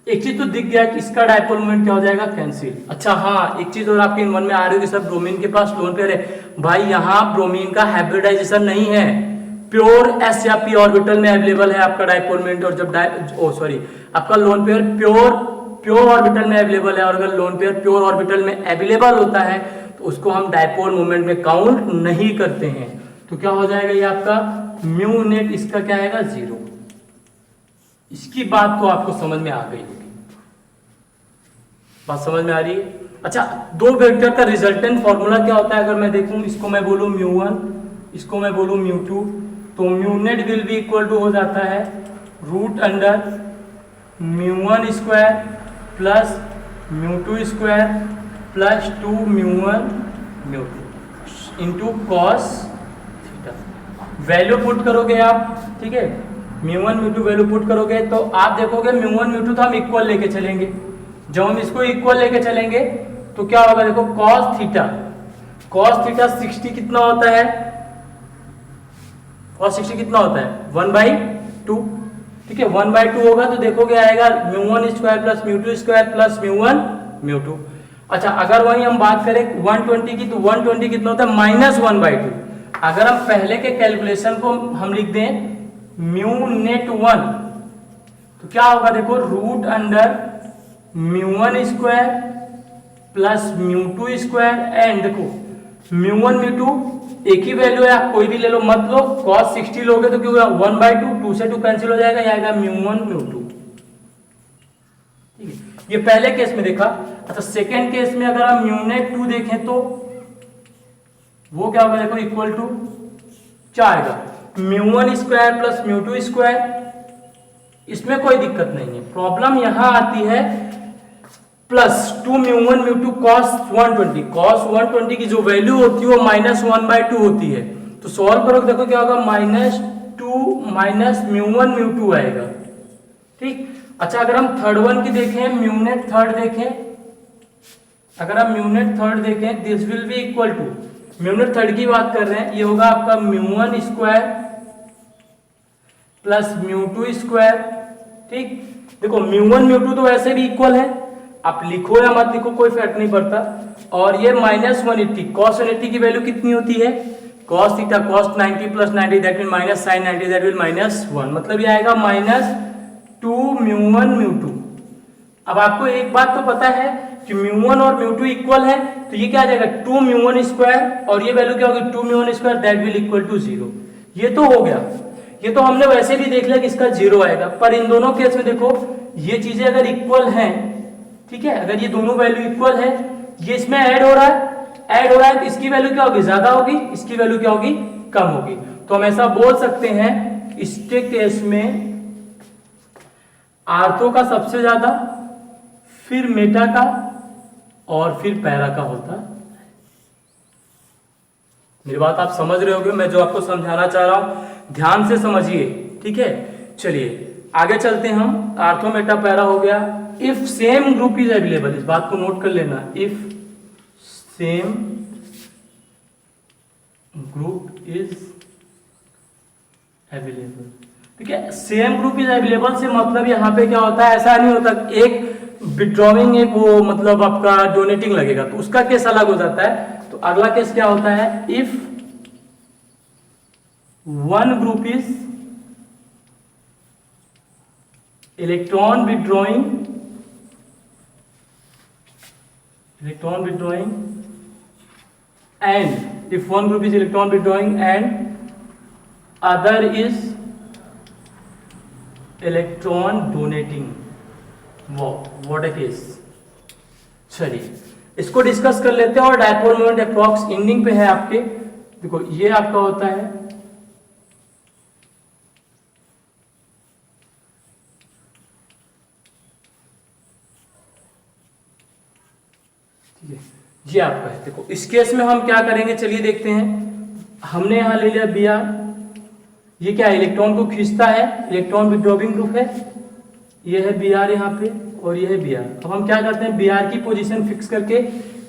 एक चीज तो दिख गया कि इसका डायपोल मोमेंट क्या हो जाएगा, कैंसिल। अच्छा हाँ, एक चीज और आपके मन में आ रही होगी, सर ब्रोमीन के पास लोन पेयर है। भाई यहाँ ब्रोमीन का हाइब्रिडाइजेशन नहीं है, प्योर s या p ऑर्बिटल में अवेलेबल है आपका डायपोल मोमेंट। और जब आपका लोन पेयर प्योर ऑर्बिटल में अवेलेबल है, और अगर लोन पेयर प्योर ऑर्बिटल में अवेलेबल होता है तो उसको हम डायपोल मोमेंट में काउंट नहीं करते हैं। तो क्या हो जाएगा, ये आपका म्यू नेट इसका क्या आएगा, 0। इसकी बात तो आपको समझ में आ गई होगी, बात समझ में आ रही है। अच्छा, दो वेक्टर का रिजल्टेंट फॉर्मूला क्या होता है, अगर मैं देखूं, इसको मैं बोलूं μ1, इसको मैं बोलूं μ2, तो mu net will be equal to हो जाता है root under μ1 square plus μ2 square plus 2 μ1 μ2 into cos theta. Value put करोगे आप, ठीक है, μ1 μ2 वैल्यू पुट करोगे तो आप देखोगे μ1 μ2 तो हम इक्वल लेके चलेंगे। जब हम इसको इक्वल लेके चलेंगे तो क्या होगा, देखो cos थीटा 60 कितना होता है, cos 60 कितना होता है 1/2। ठीक है, 1/2 होगा तो देखोगे आएगा μ1 स्क्वायर प्लस μ2 स्क्वायर प्लस μ1 μ2। अच्छा, अगर वही हम बात करें 120 की, तो 120 कितना होता है -1/2। अगर हम पहले के कैलकुलेशन को हम लिख दें म्यू नेट 1, तो क्या होगा, देखो root under μ1 square plus μ2 square and देखो μ1 μ2 एक ही वैल्यू है, आप कोई भी ले लो, मत लो। cos 60 लोगे तो क्या होगा 1/2, 2 से 2 कैंसिल हो जाएगा, ये आएगा μ1 μ2। ठीक है, ये पहले केस में देखा। अच्छा, सेकेंड केस में अगर हम म्यू नेट 2 देखें तो वो क्या होगा, देखो इक्वल टू क्या आएगा, μ1 स्क्वायर प्लस μ2 स्क्वायर। इसमें कोई दिक्कत नहीं है, प्रॉब्लम यहां आती है प्लस 2 μ1 μ2 cos 120। cos 120 की जो वैल्यू होती है वो -1/2 होती है, तो सॉल्व करोगे देखो क्या होगा, -2 माइनस μ1 μ2 आएगा। ठीक, अच्छा अगर हम थर्ड वन की देखें, म्यू नेट थर्ड देखें, अगर हम म्यू नेट थर्ड देखें, this will be equal to, mu net third की बात कर रहे हैं, ये होगा आपका μ1 स्क्वायर प्लस μ2 स्क्वायर। ठीक, देखो μ1 μ2 तो वैसे भी इक्वल है, आप लिखो या मत लिखो कोई फर्क नहीं पड़ता। और ये -180, cos 180 की वैल्यू कितनी होती है, cos theta cos 90 plus 90 that will minus sin 90 that will -1, मतलब ये आएगा -2 μ1 μ2। अब आपको एक बात तो पता है कि μ1 और μ2 इक्वल है, तो ये क्या आ जाएगा 2 μ1 स्क्वायर और ये वैल्यू क्या होगी 2 μ1 square that will equal to 0। ये तो हो गया, ये तो हमने वैसे भी देख लिया कि इसका 0 आएगा। पर इन दोनों केस में देखो, ये चीजें अगर इक्वल हैं, ठीक है, अगर ये दोनों वैल्यू इक्वल है, ये इसमें ऐड हो रहा है, तो इसकी वैल्यू क्या होगी, ज्यादा होगी, इसकी वैल्यू क्या होगी, कम होगी। तो हम ऐसा बोल सकते हैं इसके केस में आर्थो का सबसे ज्यादा, फिर मेटा का और फिर पैरा का होता। मेरी बात आप समझ रहे होगे, मैं जो आपको समझाना चाह रहा हूं ध्यान से समझिए। ठीक है, चलिए आगे चलते हैं हम। आर्थो मेटा पैरा हो गया। If same group is available, इस बात को नोट कर लेना, if same group is available. ठीक है, सेम ग्रुप इज अवेलेबल से मतलब यहां पे क्या होता है, ऐसा नहीं होता एक विड्रॉइंग एक वो मतलब आपका डोनेटिंग लगेगा, तो उसका केस अलग हो जाता है। तो अगला केस क्या होता है, if one group is electron withdrawing electron withdrawing, and if one group is electron withdrawing and other is electron donating, what a case। चलिए इसको डिस्कस कर लेते हैं। और डायपोल मोमेंट अप्रॉक्स एंडिंग पे है आपके, देखो ये आपका होता है ये आपका है। देखो इस केस में हम क्या करेंगे, चलिए देखते हैं। हमने यहां ले लिया बी आर, ये क्या है, इलेक्ट्रॉन को खींचता है, इलेक्ट्रॉन विड्रॉइंग ग्रुप है, ये है बी आर यहाँ पे और ये है बी आर। अब हम क्या करते हैं, बी आर की पोजीशन फिक्स करके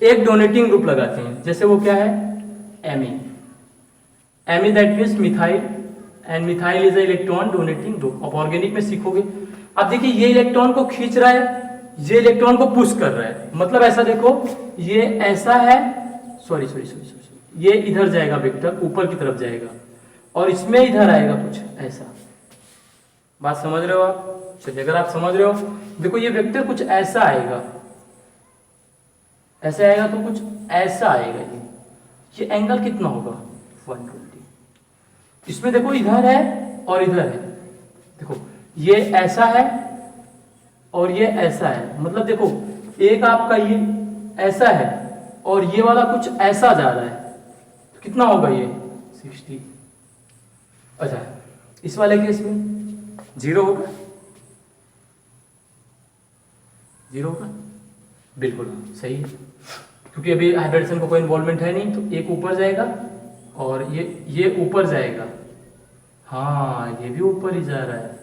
एक डोनेटिंग ग्रुप लगाते हैं, जैसे वो क्या है Me, Me that means methyl, and methyl is electron donating group. अब ऑर्गेनिक में सीखोगे। अब देखिए ये इलेक्ट्रॉन को खींच रहा है, ये इलेक्ट्रॉन को पुश कर रहा है, मतलब ऐसा देखो ये ऐसा है, सॉरी ये इधर जाएगा वेक्टर, ऊपर की तरफ जाएगा, और इसमें इधर आएगा कुछ ऐसा। बात समझ रहे हो आप? चलिए अगर आप समझ रहे हो, देखो ये वेक्टर कुछ ऐसा आएगा, ऐसे आएगा तो कुछ ऐसा आएगा। ये एंगल कितना होगा 120। इसमें देखो इधर है और इधर है, देखो ये ऐसा है और ये ऐसा है, मतलब देखो एक आपका ये ऐसा है और ये वाला कुछ ऐसा जा रहा है, तो कितना होगा ये 60। अच्छा इस वाले केस में 0 होगा, 0 होगा, बिल्कुल सही है, क्योंकि अभी हाइब्रिडेशन को कोई इन्वॉल्वमेंट है नहीं, तो एक ऊपर जाएगा और ये ऊपर जाएगा। हाँ ये भी ऊपर ही जा रहा है,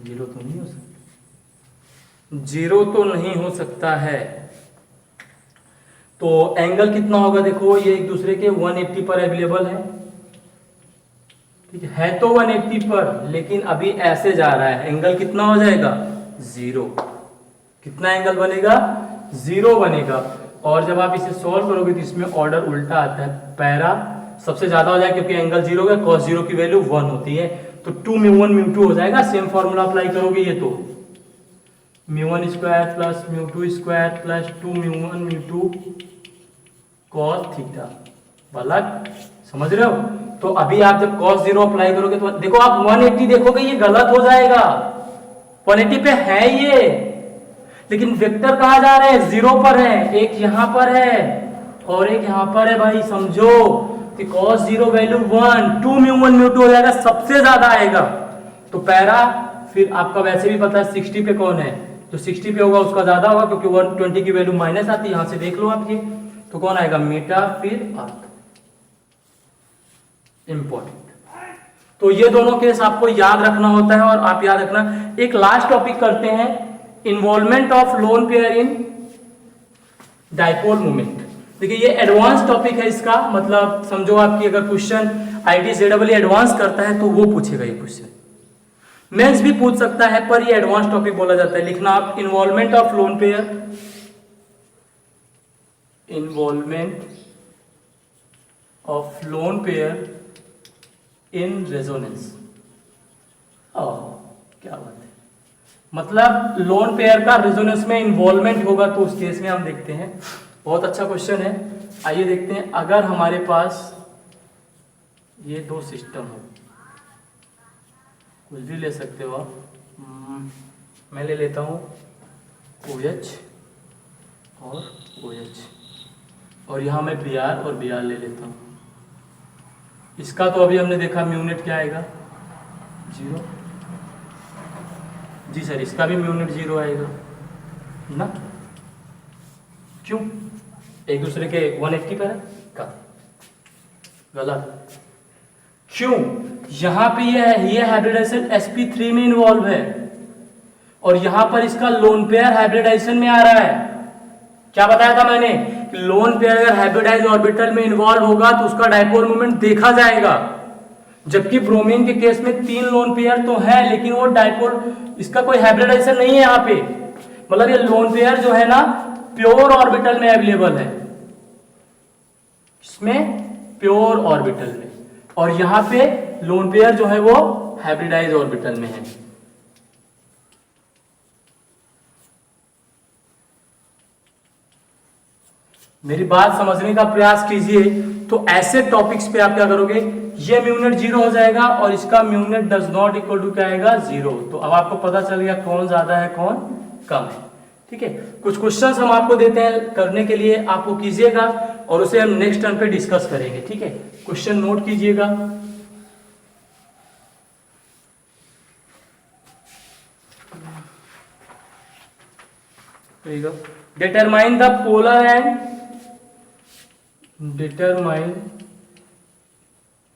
0 तो नहीं हो सकता, 0 तो नहीं हो सकता है। तो एंगल कितना होगा, देखो ये एक दूसरे के 180 पर अवेलेबल है, ठीक है तो 180 पर, लेकिन अभी ऐसे जा रहा है, एंगल कितना हो जाएगा 0। कितना एंगल बनेगा 0 बनेगा। और जब आप इसे सॉल्व करोगे तो इसमें ऑर्डर उल्टा आता है, पैरा सबसे ज्यादा हो जाएगा क्योंकि एंगल 0 है, cos 0 की वैल्यू 1 होती है, तो 2 μ1 μ2 हो जाएगा। सेम फॉर्मूला अप्लाई करोगे ये तो μ1 square plus μ2 square plus 2 μ1 μ2 cos theta वाला, समझ रहे हो? तो अभी आप जब cos 0 अप्लाई करोगे तो देखो आप 180 देखोगे ये गलत हो जाएगा, 180 पे है ये, लेकिन वेक्टर कहाँ जा रहे हैं 0 पर है, एक यहाँ पर है और एक यहाँ पर है भाई, समझो कि cos 0 वैल्यू 1, 2 μ1 μ2 हो जाएगा, सबसे ज्यादा आएगा। तो पैरा फिर आपका वैसे भी पता है 60 पे कौन है, तो 60 पे होगा उसका ज्यादा होगा क्योंकि 120 की वैल्यू माइनस आती है, यहां से देख लो आप ये, तो कौन आएगा मीटा फिर अर्थ, इंपॉर्टेंट। तो ये दोनों केस आपको याद रखना होता है। और आप याद रखना, एक लास्ट टॉपिक करते हैं, involvement of lone pair in dipole moment. देखिए ये एडवांस टॉपिक है, इसका मतलब समझो आपकी अगर क्वेश्चन आईटी जेडब्ल्यू एडवांस करता है तो वो पूछेगा ये क्वेश्चन, मेंस भी पूछ सकता है, पर ये एडवांस टॉपिक बोला जाता है। लिखना आप involvement of lone pair, involvement of lone pair in resonance. क्या बात है, मतलब लोन पेयर का रेजोनेंस में इन्वॉल्वमेंट होगा तो उस केस में हम देखते हैं। बहुत अच्छा क्वेश्चन है, आइए देखते हैं। अगर हमारे पास ये दो सिस्टम हो, कुछ भी ले सकते हो आप, मैं ले लेता हूँ OH और OH, और यहाँ मैं Br और Br ले लेता हूँ। इसका तो अभी हमने देखा म्यूनेट क्या आएगा 0, जी सर इसका भी म्यूनेट 0 आएगा ना, क्यों, एक दूसरे के 180 पर है का, गलत, क्यों, यहां पे ये हाइब्रिडाइजेशन sp3 में इन्वॉल्व है और यहां पर इसका लोन पेयर हाइब्रिडाइजेशन में आ रहा है। क्या बताया था मैंने कि लोन पेयर अगर हाइब्रिडाइज ऑर्बिटल में इन्वॉल्व होगा तो उसका डाइपोल मोमेंट देखा जाएगा, जबकि ब्रोमीन के केस में 3 लोन पेयर तो है लेकिन वो डाइपोल, इसका कोई हाइब्रिडाइजेशन नहीं है यहाँ पे, मतलब ये लोन पेयर जो है ना प्योर ऑर्बिटल में अवेलेबल है, इसमें प्योर ऑर्बिटल में, और यहाँ पे लोन पेयर जो है वो हाइब्रिडाइज ऑर्बिटल में है। मेरी बात समझने का प्रयास कीजिए। तो ऐसे टॉपिक्स पे आप क्या करोगे, ये म्यूनेट 0 हो जाएगा और इसका म्यूनेट डज नॉट इक्वल टू क्या आएगा 0। तो अब आपको पता चल गया कौन ज्यादा है कौन कम है। ठीक है, कुछ क्वेश्चंस हम आपको देते हैं करने के लिए, आप वो कीजिएगा और उसे हम नेक्स्ट टर्न पे डिस्कस करेंगे। ठीक है, क्वेश्चन नोट कीजिएगा। Determine the polar and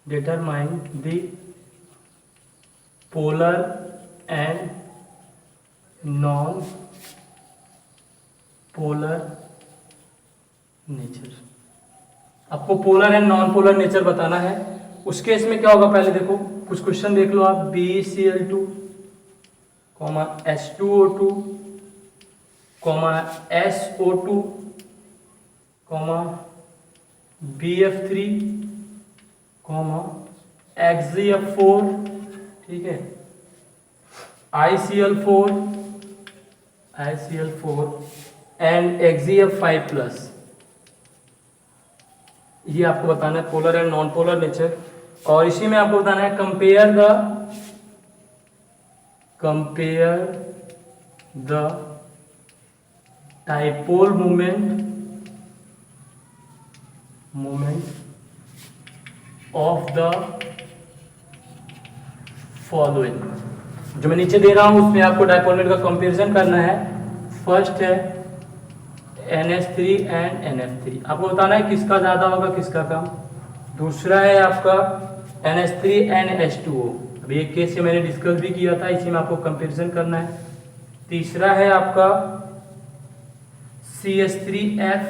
determine the polar and non polar nature. आपको polar and non polar nature बताना है। उस केस में क्या होगा, पहले देखो कुछ क्वेश्चन देख लो आप। BeCl2, H2O2, SO2, BF3, XgF4, ठीक है, ICl4 एंड XgF5+। ये आपको बताना है polar and non polar nature. और इसी में आपको बताना है compare the dipole moment of the following. जो मैं नीचे दे रहा हूं उसमें आपको डाइपोल मोमेंट का कंपैरिजन करना है। फर्स्ट है NH3 एंड NF3, आपको बताना है किसका ज्यादा होगा किसका कम। दूसरा है आपका NH3 एंड H2O, अभी एक केस से मैंने डिस्कस भी किया था, इसी में आपको कंपैरिजन करना है। तीसरा है आपका CH3F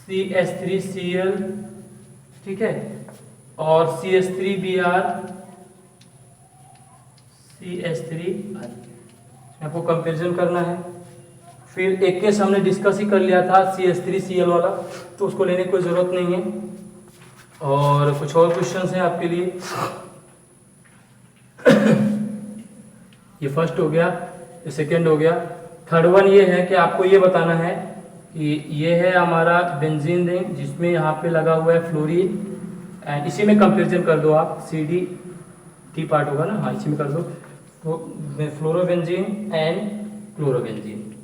CH3Cl, ठीक है, और CH3Br CH3 आपको कंपैरिजन करना है। फिर एक केस हमने डिस्कस ही कर लिया था CH3Cl वाला, तो उसको लेने की कोई ज़रूरत नहीं है। और कुछ और क्वेश्चंस हैं आपके लिए। ये फर्स्ट हो गया, ये सेकेंड हो गया। थर्ड वन ये है कि आपको ये बताना है कि ये है हमारा बेंजीन रिंग जिसमें यहाँ पे लगा हुआ है फ्लोरीन, एंड इसी में कंपैरिजन कर दो आप। CDT पार्ट होगा ना, हाँ इसी में कर दो। तो फ्लोरोबेंजीन एंड क्लोरोबेंजीन,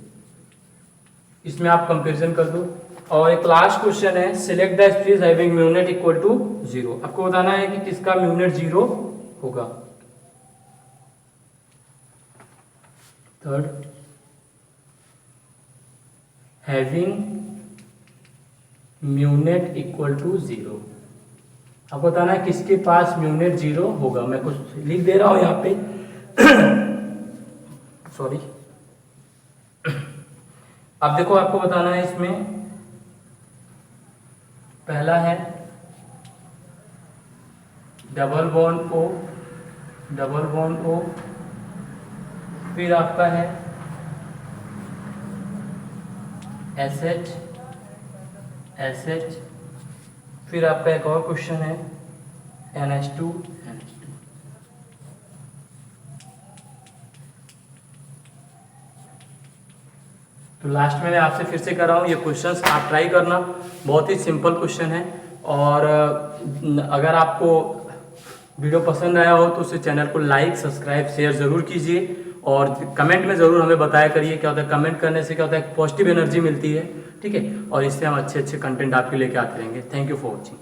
इसमें आप कंपैरिजन कर दो। और एक लास्ट क्वेश्चन है, select the species having mu net equal to 0। आपको बताना है कि किसका म्यूनेट 0 होगा। Third, having mu net equal to 0, आपको बताना है किसके पास म्यूनेट 0 होगा। मैं कुछ लिख दे रहा हूं यहाँ पे सॉरी। अब देखो आपको बताना है इसमें, पहला है डबल बॉन्ड O, फिर आपका है SH, फिर आपका एक और क्वेश्चन है NH2। तो लास्ट में मैं आपसे फिर से कर रहा हूँ, ये क्वेश्चंस आप ट्राई करना, बहुत ही सिंपल क्वेश्चन है। और अगर आपको वीडियो पसंद आया हो तो उसे चैनल को लाइक सब्सक्राइब शेयर ज़रूर कीजिए और कमेंट में ज़रूर हमें बताया करिए। क्या होता है, कमेंट करने से क्या होता है, पॉजिटिव एनर्जी मिलती है। ठीक है, और इससे हम अच्छे कंटेंट आपके लेके आते रहेंगे। Thank you for watching.